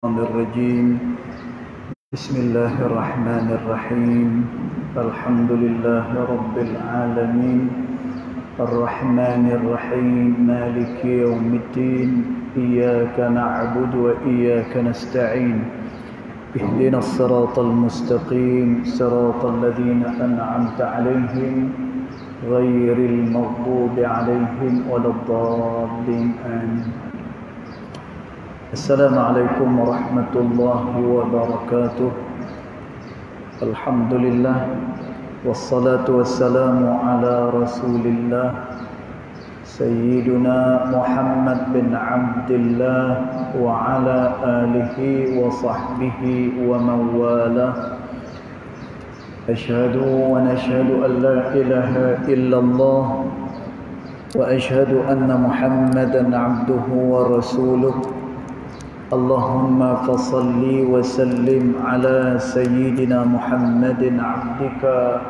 الرجيم بسم الله الرحمن الرحيم الحمد لله رب العالمين الرحمن الرحيم مالك يوم الدين إياك نعبد وإياك نستعين اهدنا الصراط المستقيم صراط الذين أنعمت عليهم غير المغضوب عليهم ولا الضالين آمين. Assalamualaikum warahmatullahi wabarakatuh. Alhamdulillah wassalatu wassalamu ala Rasulillah Sayyiduna Muhammad bin Abdillah wa ala alihi wa sahbihi wa mawalah. Ashhadu wa nashhadu an la ilaha illallah wa ashhadu anna Muhammadan abduhu wa rasuluh. Allahumma fasalli wa sallim ala Sayyidina Muhammadin abdika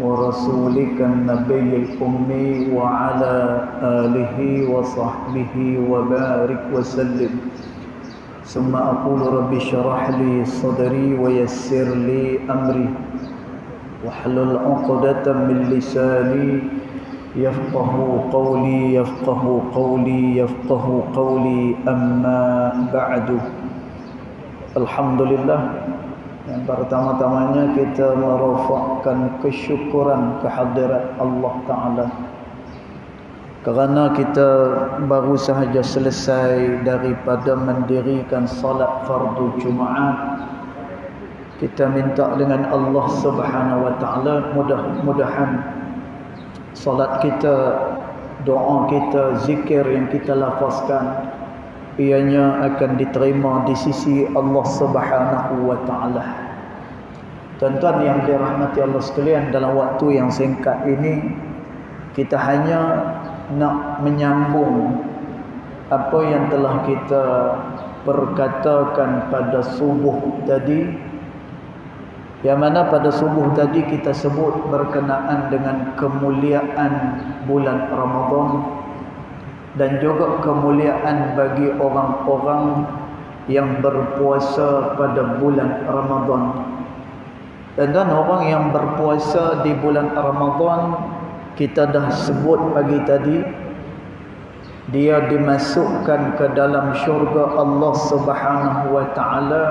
wa rasulika nabiyil ummi wa ala alihi wa sahbihi wa barik wa sallim. Summa aqulu rabbi syrah li sadri wa yassir li amri wahlul 'uqdatam min lisani yafqahu qawli amma ba'du. Alhamdulillah, yang pertama-tamanya kita merafakkan kesyukuran kehadirat Allah Ta'ala kerana kita baru sahaja selesai daripada mendirikan salat fardu Jumaat. Kita minta dengan Allah Subhanahu wa Ta'ala mudah-mudahan salat kita, doa kita, zikir yang kita lafazkan ianya akan diterima di sisi Allah Subhanahu wa Ta'ala. Tuan-tuan yang dirahmati Allah sekalian, dalam waktu yang singkat ini kita hanya nak menyambung apa yang telah kita perkatakan pada subuh tadi, yang mana pada subuh tadi kita sebut berkenaan dengan kemuliaan bulan Ramadan dan juga kemuliaan bagi orang-orang yang berpuasa pada bulan Ramadan. Dan orang yang berpuasa di bulan Ramadan, kita dah sebut pagi tadi, dia dimasukkan ke dalam syurga Allah Subhanahu wa Ta'ala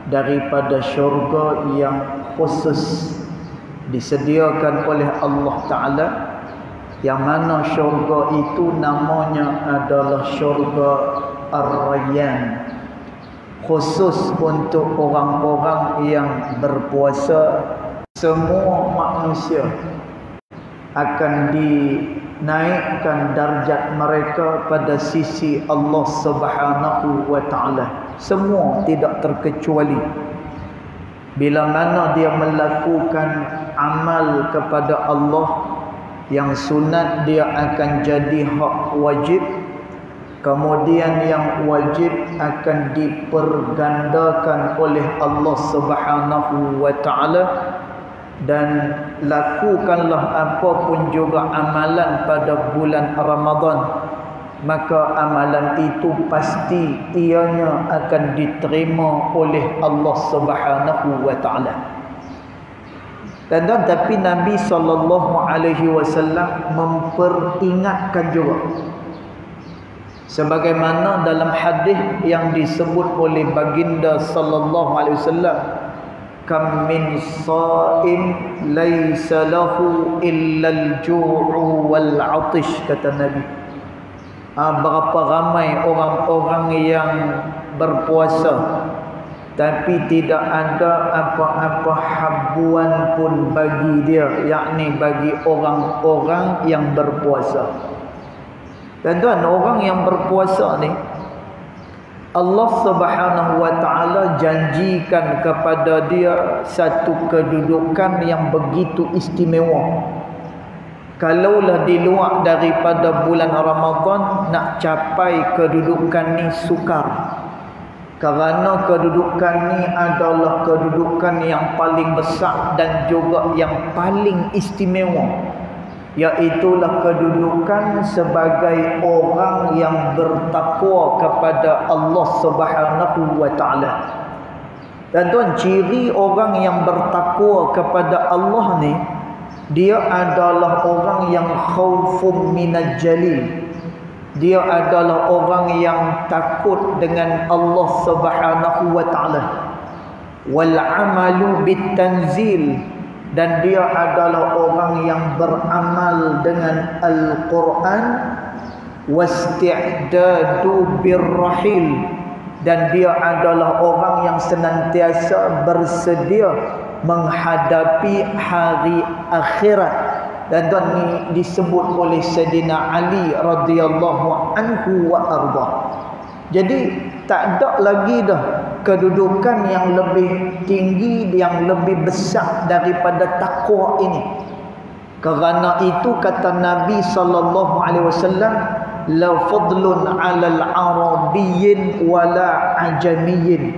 daripada syurga yang khusus disediakan oleh Allah Ta'ala, yang mana syurga itu namanya adalah syurga Ar-Rayyan, khusus untuk orang-orang yang berpuasa. Semua manusia akan dinaikkan darjat mereka pada sisi Allah Subhanahu wa Ta'ala. Semua tidak terkecuali. Bila mana dia melakukan amal kepada Allah yang sunat, dia akan jadi hak wajib. Kemudian yang wajib akan dipergandakan oleh Allah Subhanahu wa Ta'ala. Dan lakukanlah apapun juga amalan pada bulan Ramadan, maka amalan itu pasti ianya akan diterima oleh Allah Subhanahu wa Ta'ala. Dan tapi Nabi SAW memperingatkan juga, sebagaimana dalam hadis yang disebut oleh baginda sallallahu alaihi wasallam, kam min sha'im laisa lahu illa al-ju'u wal 'atsh, kata Nabi. Berapa ramai orang-orang yang berpuasa tapi tidak ada apa-apa habuan pun bagi dia, yakni bagi orang-orang yang berpuasa. Dan tuan, orang yang berpuasa ni Allah Subhanahu wa Ta'ala janjikan kepada dia satu kedudukan yang begitu istimewa. Kalaulah di luar daripada bulan Ramadan, nak capai kedudukan ni sukar. Kerana kedudukan ni adalah kedudukan yang paling besar dan juga yang paling istimewa. Iaitulah kedudukan sebagai orang yang bertakwa kepada Allah Subhanahu wa taala. Dan tuan, ciri orang yang bertakwa kepada Allah ni, dia adalah orang yang khaufun minal jalil. Dia adalah orang yang takut dengan Allah Subhanahu wa taala. Wal amalu bitanzil, dan dia adalah orang yang beramal dengan Al-Quran. Wasti'dadu birrahil, dan dia adalah orang yang senantiasa bersedia menghadapi hari akhirat. Dan tuan, ni disebut oleh Sayyidina Ali radhiyallahu anhu wa arda. Jadi tak ada lagi dah kedudukan yang lebih tinggi, yang lebih besar daripada takwa ini. Kerana itu kata Nabi sallallahu alaihi wasallam, la fadlun 'alal arabiyyin wala ajamiyyin.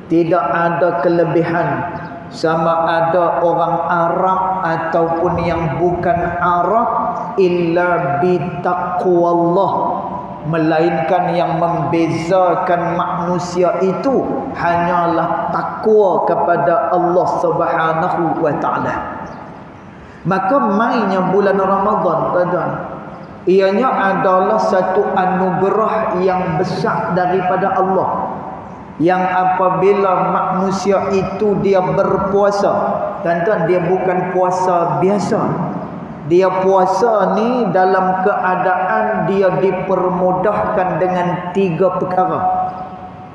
Tidak ada kelebihan sama ada orang Arab ataupun yang bukan Arab, illa bitaqwallah, melainkan yang membezakan manusia itu hanyalah takwa kepada Allah Subhanahu wa taala. Maka mainnya bulan Ramadan, tuan-tuan, ianya adalah satu anugerah yang besar daripada Allah, yang apabila manusia itu dia berpuasa, tuan-tuan, dia bukan puasa biasa. Dia puasa ni dalam keadaan dia dipermudahkan dengan 3 perkara.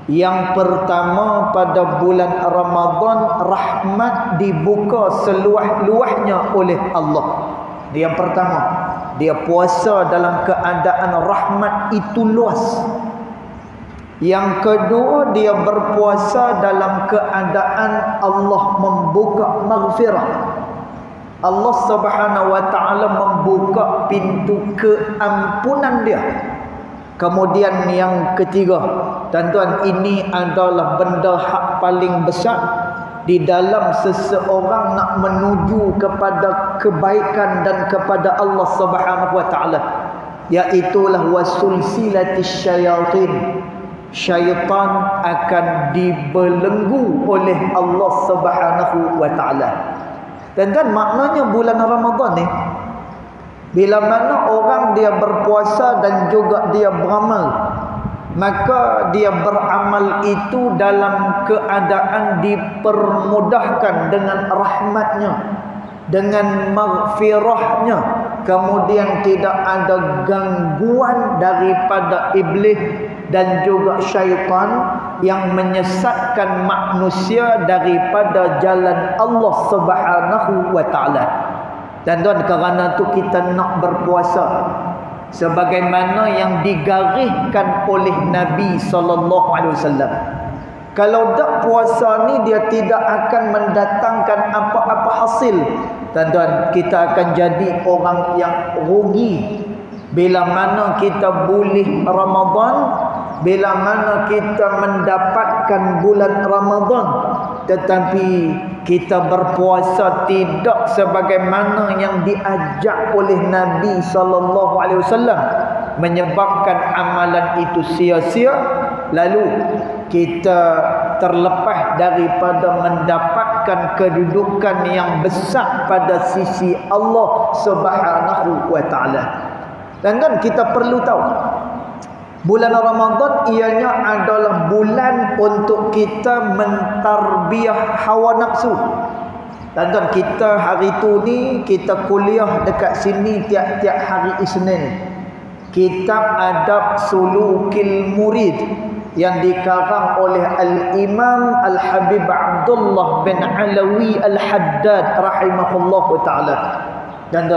Yang pertama, pada bulan Ramadan rahmat dibuka seluas-luasnya oleh Allah. Dia yang pertama, dia puasa dalam keadaan rahmat itu luas. Yang kedua, dia berpuasa dalam keadaan Allah membuka maghfirah. Allah Subhanahu wa taala membuka pintu keampunan dia. Kemudian yang ketiga, tuan-tuan, ini adalah benda hak paling besar di dalam seseorang nak menuju kepada kebaikan dan kepada Allah Subhanahu wa taala, iaitulah wasulsilatis syayatin. Syaitan akan dibelenggu oleh Allah Subhanahu wa taala. Dan kan maknanya bulan Ramadan ni, bila mana orang dia berpuasa dan juga dia beramal, maka dia beramal itu dalam keadaan dipermudahkan dengan rahmatnya, dengan maghfirahnya. Kemudian tidak ada gangguan daripada iblis dan juga syaitan yang menyesatkan manusia daripada jalan Allah Subhanahu wa taala. Dan tuan, kerana tu kita nak berpuasa sebagaimana yang digariskan oleh Nabi sallallahu alaihi wasallam. Kalau tak puasa ni, dia tidak akan mendatangkan apa-apa hasil. Tuan-tuan, kita akan jadi orang yang rugi. Bila mana kita boleh Ramadan, bila mana kita mendapatkan bulan Ramadan, tetapi kita berpuasa tidak sebagaimana yang diajak oleh Nabi sallallahu alaihi wasallam, menyebabkan amalan itu sia-sia, lalu kita terlepas daripada mendapatkan kedudukan yang besar pada sisi Allah Subhanahu wa taala. Dan kan kita perlu tahu, bulan Ramadan ianya adalah bulan untuk kita mentarbiah hawa nafsu. Dan kan kita hari tu ni kita kuliah dekat sini tiap-tiap hari Isnin, kitab Adab Sulukil Murid yang dikarang oleh Al-Imam Al-Habib Abdullah bin Alawi Al-Haddad rahimahullahu ta'ala. Dan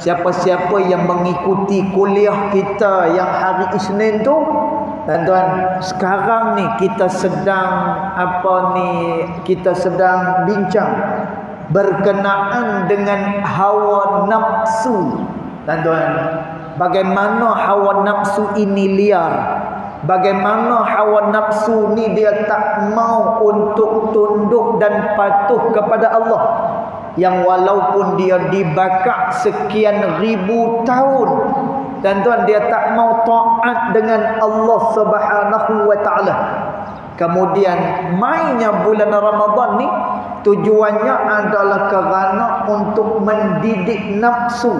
siapa-siapa yang mengikuti kuliah kita yang hari Isnin tu, dan sekarang ni kita sedang kita sedang bincang berkenaan dengan hawa nafsu. Dan bagaimana hawa nafsu ini liar, bagaimana hawa nafsu ni dia tak mau untuk tunduk dan patuh kepada Allah. yang walaupun dia dibakar sekian ribu tahun, dan tuan dia tak mau taat dengan Allah Subhanahu wa taala. Kemudian mainnya bulan Ramadan ni tujuannya adalah kerana untuk mendidik nafsu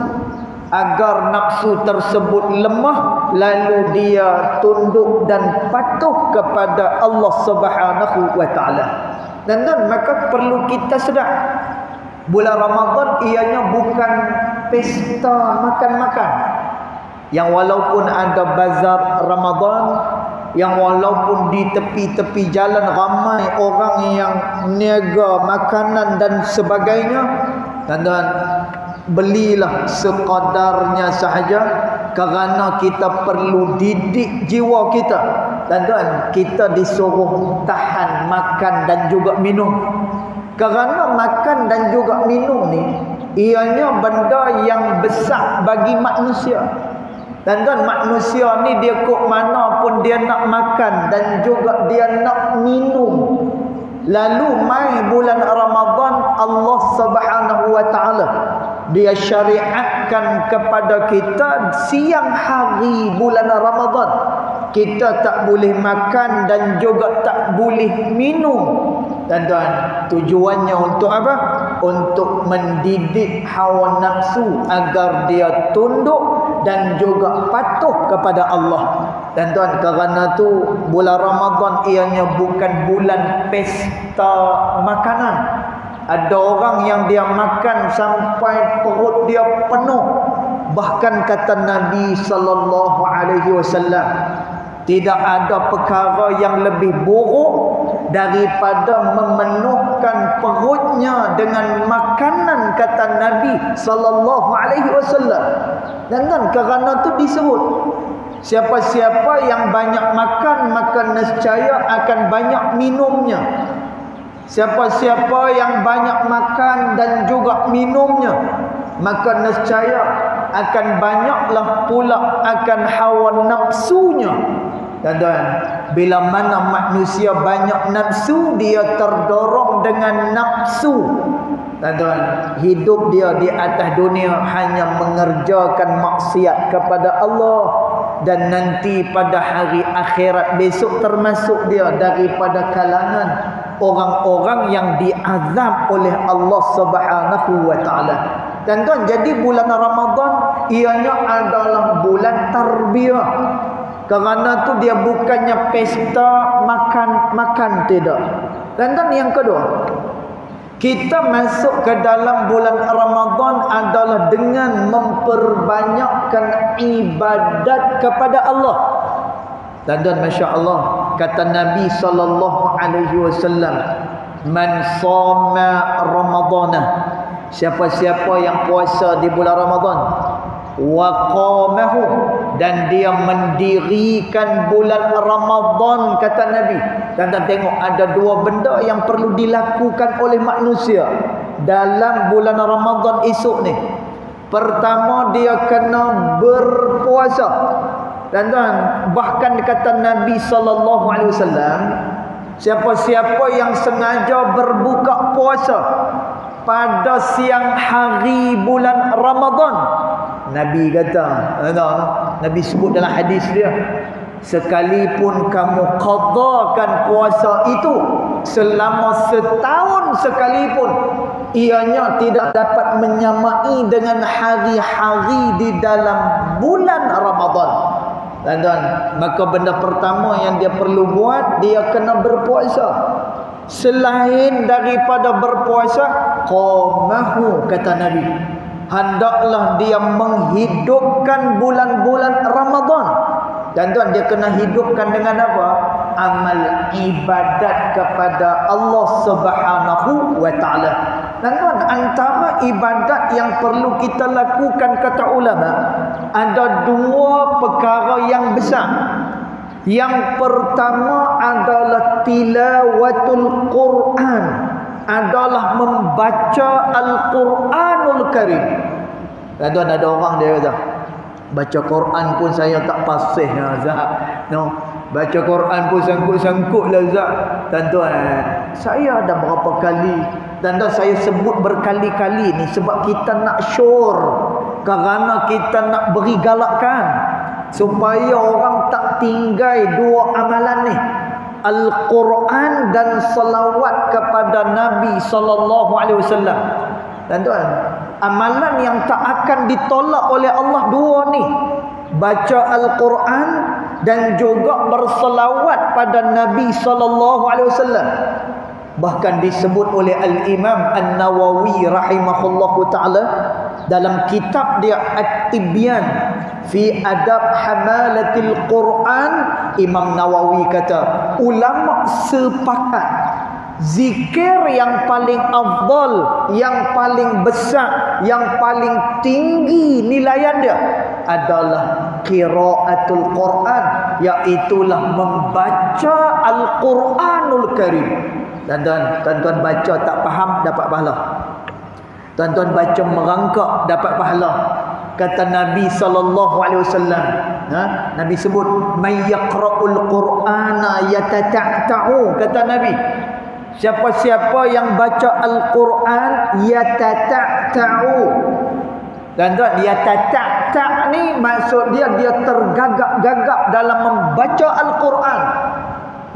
agar nafsu tersebut lemah, lalu dia tunduk dan patuh kepada Allah Subhanahu wa taala. Dan maka perlu kita sedar, bulan Ramadan ianya bukan pesta makan-makan. Yang walaupun ada bazar Ramadan, yang walaupun di tepi-tepi jalan ramai orang yang niaga makanan dan sebagainya, dan belilah sekadarnya sahaja, kerana kita perlu didik jiwa kita. Dan kita disuruh tahan makan dan juga minum, kerana makan dan juga minum ni ianya benda yang besar bagi manusia. Dan manusia ni dia kok mana pun dia nak makan dan juga dia nak minum. Lalu mai bulan Ramadan, Allah Subhanahu wa taala dia syariatkan kepada kita siang hari bulan Ramadan kita tak boleh makan dan juga tak boleh minum. Dan tujuannya untuk apa? Untuk mendidik hawa nafsu agar dia tunduk dan juga patuh kepada Allah. Dan kerana tu bulan Ramadan ianya bukan bulan pesta makanan. Ada orang yang dia makan sampai perut dia penuh. Bahkan kata Nabi sallallahu alaihi wasallam, tidak ada perkara yang lebih buruk daripada memenuhkan perutnya dengan makanan, kata Nabi sallallahu alaihi wasallam. Dan kerana tu disebut, siapa-siapa yang banyak makan maka nescaya akan banyak minumnya. Siapa-siapa yang banyak makan dan juga minumnya, maka nescaya akan banyaklah pula akan hawa nafsunya. Dan bila mana manusia banyak nafsu, dia terdorong dengan nafsu. Dan hidup dia di atas dunia hanya mengerjakan maksiat kepada Allah. Dan nanti pada hari akhirat besok termasuk dia daripada kalangan orang-orang yang diazab oleh Allah Subhanahu wa taala. Dan jadi bulan Ramadan ianya adalah bulan tarbiyah. Kerana tu dia bukannya pesta makan-makan, tidak. Dan yang kedua, kita masuk ke dalam bulan Ramadan adalah dengan memperbanyakkan ibadat kepada Allah. Dan Masya Allah, kata Nabi sallallahu alaihi wasallam, man shoma ramadana, siapa-siapa yang puasa di bulan Ramadan, wa qamahu, dan dia mendirikan bulan Ramadan, kata Nabi. Dan tengok, ada dua benda yang perlu dilakukan oleh manusia dalam bulan Ramadan esok ni. Pertama, dia kena berpuasa. Dan bahkan kata Nabi sallallahu alaihi wasallam, siapa-siapa yang sengaja berbuka puasa pada siang hari bulan Ramadan, Nabi kata, Nabi sebut dalam hadis dia, sekalipun kamu qadakan puasa itu selama setahun sekalipun, ianya tidak dapat menyamai dengan hari-hari di dalam bulan Ramadan. Dan maka benda pertama yang dia perlu buat, dia kena berpuasa. Selain daripada berpuasa, qamahu, kata Nabi, hendaklah dia menghidupkan bulan-bulan Ramadan. Dan dia kena hidupkan dengan apa? Amal ibadat kepada Allah Subhanahu wa taala. Dan antara ibadat yang perlu kita lakukan, kata ulama, ada dua perkara yang besar. Yang pertama adalah tilawatul Quran, adalah membaca Al-Quranul Karim. Dan ada orang dia kata, baca Quran pun saya tak fasih, no. Baca Quran pun sangkut-sangkut lazat. Tuan-tuan, saya ada berapa kali, tuan-tuan, saya sebut berkali-kali ni sebab kita nak syur, kerana kita nak beri galakan supaya orang tak tinggal dua amalan ni, Al-Quran dan salawat kepada Nabi sallallahu alaihi wasallam. Tuan-tuan, amalan yang tak akan ditolak oleh Allah dua ni, baca Al-Quran dan juga berselawat pada Nabi sallallahu alaihi wasallam. Bahkan disebut oleh Al-Imam An-Nawawi rahimahullahu taala dalam kitab dia At-Tibyan fi Adab Hamalatil Quran. Imam Nawawi kata, ulama sepakat zikir yang paling afdal, yang paling besar, yang paling tinggi nilaian dia adalah qiraatul Quran, iaitulah membaca Al-Quranul Karim. Tuan-tuan baca tak faham dapat pahala. Tuan-tuan baca merangkak dapat pahala. Kata Nabi sallallahu alaihi wasallam, Nabi sebut may yaqra'ul Qur'ana yatata'u, kata Nabi, siapa-siapa yang baca Al-Quran yatata'u. Tuan-tuan, yatata' ni maksud dia tergagap-gagap dalam membaca Al-Quran.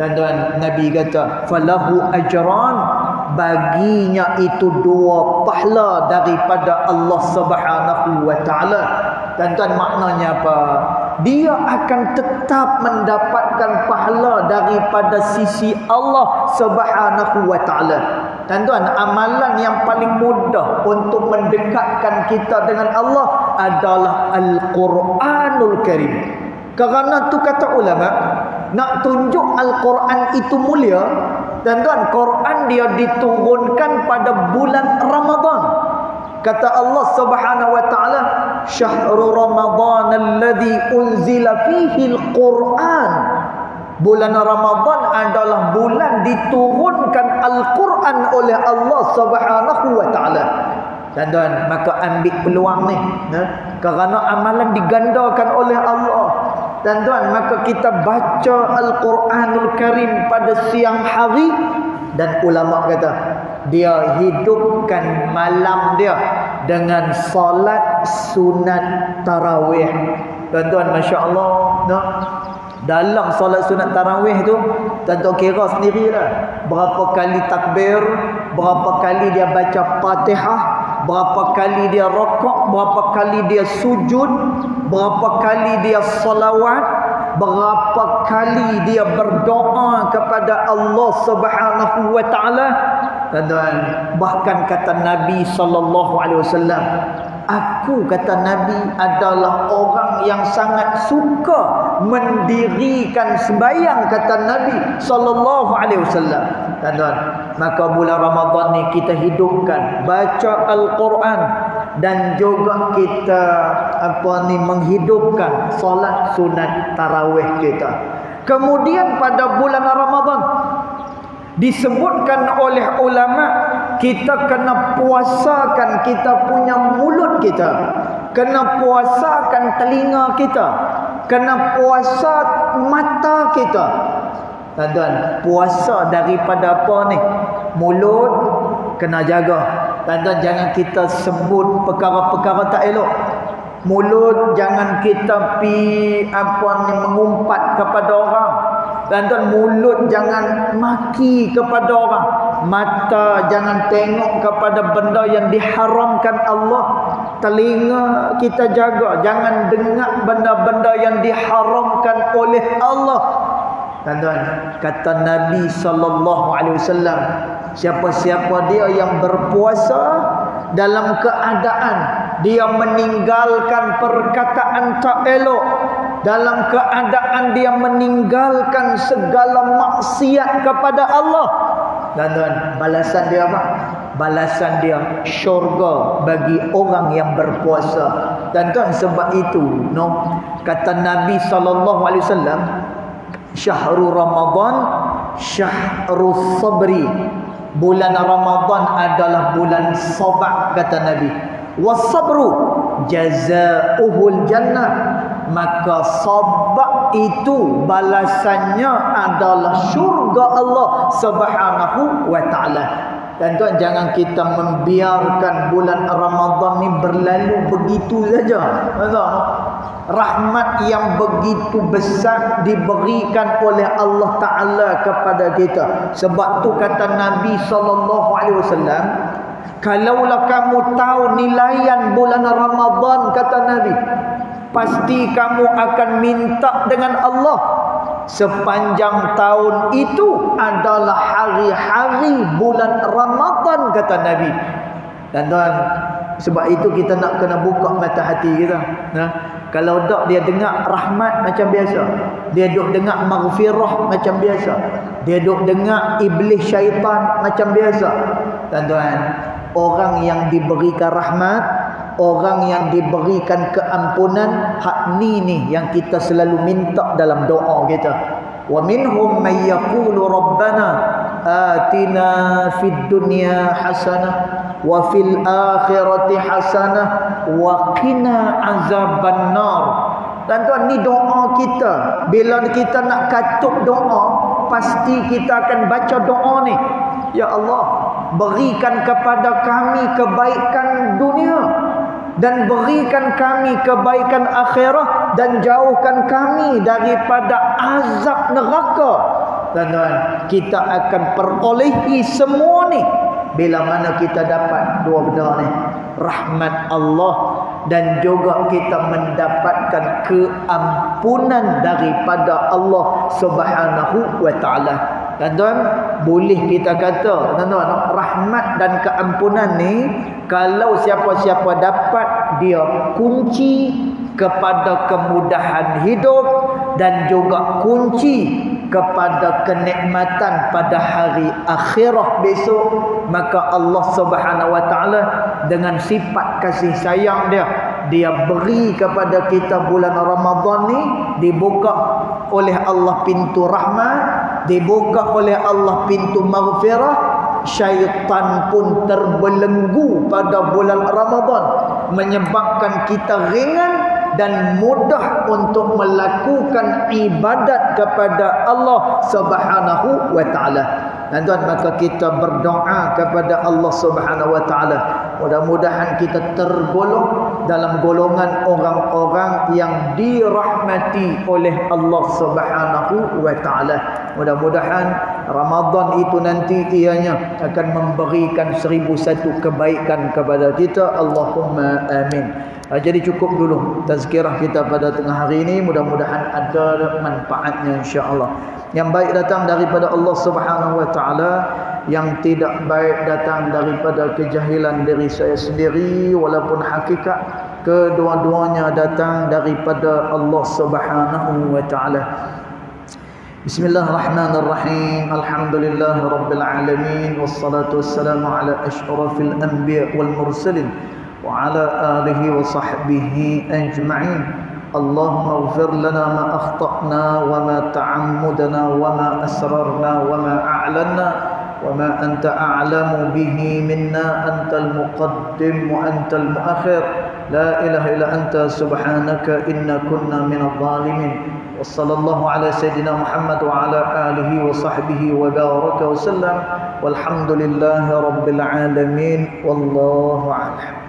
Tuan-tuan, Nabi kata falahu ajran, baginya itu dua pahala daripada Allah Subhanahu wa taala. Tuan-tuan, maknanya apa? Dia akan tetap mendapatkan pahala daripada sisi Allah Subhanahu wa taala. Tuan-tuan, amalan yang paling mudah untuk mendekatkan kita dengan Allah adalah Al-Quranul Karim. Kerana tu kata ulama, nak tunjuk Al-Quran itu mulia, tuan-tuan, Quran dia diturunkan pada bulan Ramadan. Kata Allah Subhanahu wa taala, syahrul Ramadan alladhi unzila fihi al-Quran. Bulan Ramadan adalah bulan diturunkan Al-Quran oleh Allah Subhanahu wa taala. Tuan-tuan, maka ambil peluang ni, kerana amalan digandakan oleh Allah. Tuan-tuan, maka kita baca Al-Quranul Karim pada siang hari, dan ulama kata dia hidupkan malam dia dengan salat sunat tarawih. Tuan-tuan, masya-Allah, dalam solat sunat tarawih tu, tuan-tuan kira sendirilah berapa kali takbir, berapa kali dia baca Fatihah, berapa kali dia rokok, berapa kali dia sujud, berapa kali dia salawat, berapa kali dia berdoa kepada Allah Subhanahu wa taala. Tuan-tuan, bahkan kata Nabi sallallahu alaihi wasallam, aku, kata Nabi, adalah orang yang sangat suka mendirikan sembahyang, kata Nabi sallallahu alaihi wasallam. Tuan-tuan, maka bulan Ramadan ni kita hidupkan baca Al-Quran, dan juga kita menghidupkan solat sunat tarawih kita. Kemudian pada bulan Ramadan disebutkan oleh ulama, kita kena puasakan kita punya mulut kita, kena puasakan telinga kita, kena puasa mata kita. Tuan-tuan, puasa daripada apa ni? Mulut kena jaga. Tuan-tuan, jangan kita sebut perkara-perkara tak elok. Mulut jangan kita mengumpat kepada orang. Tuan-tuan, mulut jangan maki kepada orang. Mata jangan tengok kepada benda yang diharamkan Allah. Telinga kita jaga, jangan dengar benda-benda yang diharamkan oleh Allah. Tuan-tuan, kata Nabi sallallahu alaihi wasallam, siapa-siapa dia yang berpuasa dalam keadaan dia meninggalkan perkataan tak elok, dalam keadaan dia meninggalkan segala maksiat kepada Allah, tuan-tuan, balasan dia apa? Balasan dia syurga bagi orang yang berpuasa. Tuan-tuan, sebab itu kata Nabi sallallahu alaihi wasallam, syahrul Ramadan syahrus sabri. Bulan Ramadan adalah bulan sabar, kata Nabi. Was sabru jazaa'uhul jannah. maka sabar itu balasannya adalah syurga Allah Subhanahu wa taala. Dan tuan, jangan kita membiarkan bulan Ramadan ni berlalu begitu saja. Tuan, rahmat yang begitu besar diberikan oleh Allah Taala kepada kita. Sebab tu kata Nabi SAW, kalaulah kamu tahu nilaian bulan Ramadan, kata Nabi, pasti kamu akan minta dengan Allah sepanjang tahun itu adalah hari-hari bulan Ramadan, kata Nabi. Dan tuan, sebab itu kita nak kena buka mata hati kita. Kalau tak, dia dengar rahmat macam biasa, dia duk dengar maghfirah macam biasa, dia duk dengar iblis syaitan macam biasa. Dan tuan, orang yang diberikan rahmat, orang yang diberikan keampunan, hak ni yang kita selalu minta dalam doa kita. Wa minhum may yaqulu rabbana atina fid dunya hasanah wa fil akhirati hasanah wa qina azaban nar. Dan tuan, ni doa kita. Bila kita nak katuk doa, pasti kita akan baca doa ni. Ya Allah, berikan kepada kami kebaikan dunia dan berikan kami kebaikan akhirat, dan jauhkan kami daripada azab neraka. Dan kita akan perolehi semua ni bila mana kita dapat dua benda ni, rahmat Allah dan juga kita mendapatkan keampunan daripada Allah Subhanahu wa taala. Dan tuan, boleh kita kata, tuan-tuan, rahmat dan keampunan ni, kalau siapa-siapa dapat, dia kunci kepada kemudahan hidup dan juga kunci kepada kenikmatan pada hari akhirat besok. Maka Allah Subhanahu wa taala dengan sifat kasih sayang dia beri kepada kita bulan Ramadan ni, dibuka oleh Allah pintu rahmat, dibuka oleh Allah pintu maghfirah. Syaitan pun terbelenggu pada bulan Ramadan, menyebabkan kita ringan dan mudah untuk melakukan ibadat kepada Allah Subhanahu wa taala. Dan tuan, maka kita berdoa kepada Allah Subhanahu wa taala, mudah-mudahan kita tergolong dalam golongan orang-orang yang dirahmati oleh Allah Subhanahu wa taala. Mudah-mudahan Ramadan itu nanti ianya akan memberikan 1001 kebaikan kepada kita. Allahumma amin. Jadi cukup dulu tazkirah kita pada tengah hari ini. Mudah-mudahan ada manfaatnya, insya-Allah. Yang baik datang daripada Allah Subhanahu wa taala, yang tidak baik datang daripada kejahilan diri saya sendiri, walaupun hakikat kedua-duanya datang daripada Allah Subhanahu wa taala. Bismillahirrahmanirrahim. Alhamdulillahirabbil alamin, wassalatu wassalamu ala asyrafil anbiya wal mursalin wa ala alihi wa sahbihi ajma'in. Allahumma ighfir lana ma akhta'na wa ma ta'ammudna wa ma asrarna wa ma a'lanna wa ma anta a'lamu bihi minna, antal muqaddim wa antal muakhir, la ilaha illa anta subhanaka inna kunna minadh dhalimin. Wa sallallahu ala sayyidina Muhammad wa ala alihi wa sahbihi wa baraka wa sallam, walhamdulillahi rabbil alamin, wallahu a'lam.